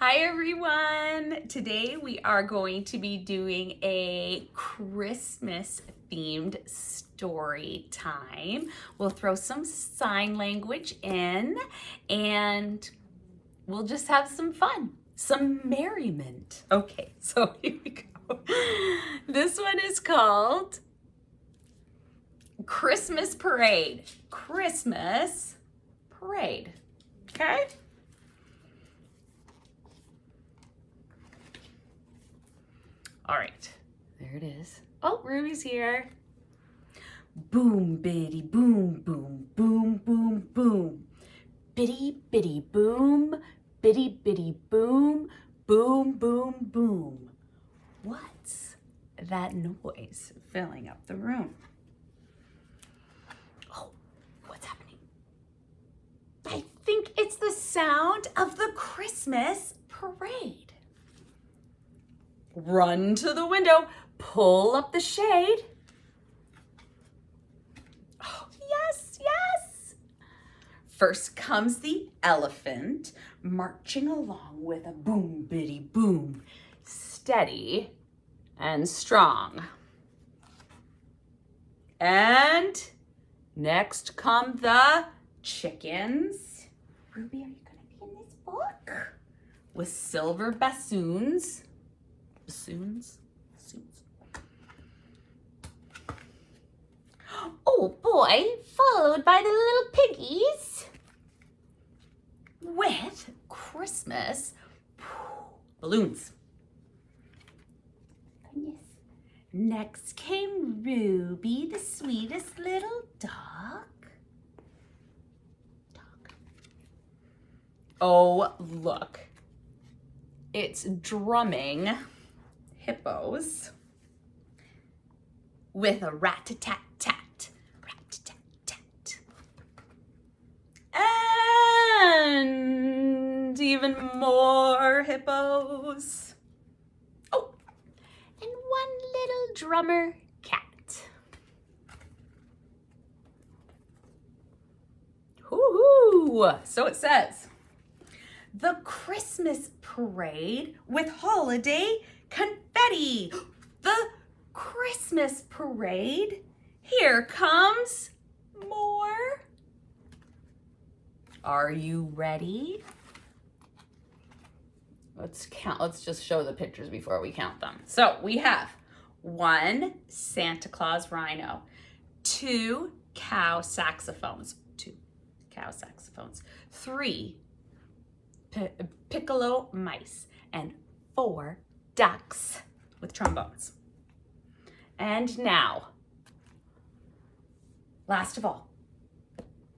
Hi everyone! Today we are going to be doing a Christmas themed story time. We'll throw some sign language in and we'll just have some fun, some merriment. Okay, so here we go. This one is called Christmas Parade. Christmas Parade. Okay? All right, there it is. Oh, Ruby's here. Boom, biddy, boom, boom, boom, boom, boom. Biddy, biddy, boom, biddy, biddy, boom, boom, boom, boom. What's that noise filling up the room? Oh, what's happening? I think it's the sound of the Christmas parade. Run to the window, pull up the shade. Oh, yes, yes. First comes the elephant, marching along with a boom, biddy, boom, steady and strong. And next come the chickens. Ruby, are you going to be in this book? With silver bassoons. Bassoons? Oh boy, followed by the little piggies with Christmas balloons. Goodness. Next came Ruby, the sweetest little dog. Oh, look. It's drumming hippos with a rat-a-tat-tat, rat-a-tat-tat. And even more hippos. Oh, and one little drummer cat. Hoo-hoo! So it says, the Christmas parade with holiday confetti. The Christmas parade. Here comes more. Are you ready? Let's count. Let's just show the pictures before we count them. So we have 1 Santa Claus rhino, 2 cow saxophones, 3 piccolo mice, and 4 ducks with trombones. And now, last of all,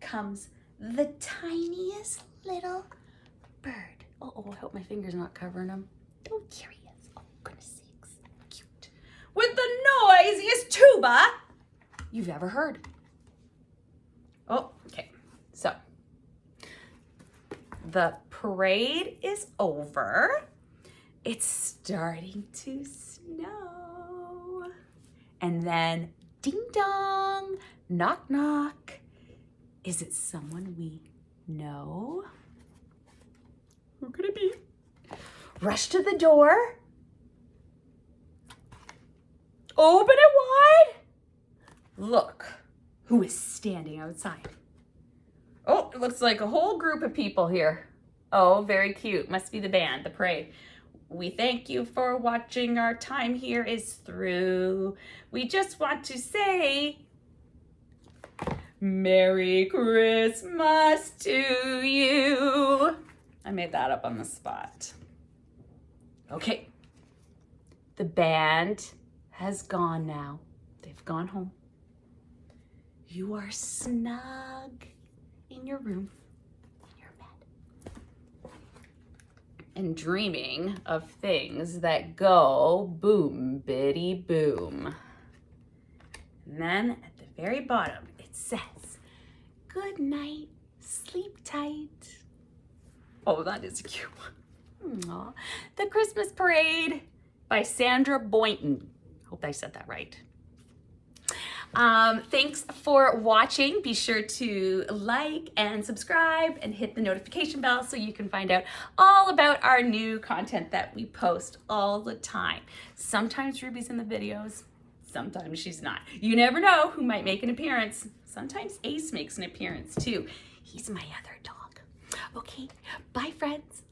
comes the tiniest little bird. Oh, I hope my finger's not covering him. Oh, here he is. Oh, goodness sakes, cute. With the noisiest tuba you've ever heard. Oh, okay, so the parade is over. It's starting to snow. And then ding dong, knock knock. Is it someone we know? Who could it be? Rush to the door. Open it wide. Look who is standing outside. Oh, it looks like a whole group of people here. Oh, very cute. Must be the band, the parade. We thank you for watching. Our time here is through. We just want to say Merry Christmas to you. I made that up on the spot. Okay. The band has gone now. They've gone home. You are snug in your room, in your bed, and dreaming of things that go boom, biddy, boom. And then at the very bottom, it says, good night, sleep tight. Oh, that is a cute one. Aww. The Christmas Parade by Sandra Boynton. Hope I said that right. Thanks for watching. Be sure to like and subscribe and hit the notification bell so you can find out all about our new content that we post all the time. Sometimes Ruby's in the videos, sometimes she's not. You never know who might make an appearance. Sometimes Ace makes an appearance too. He's my other dog. Okay, bye friends.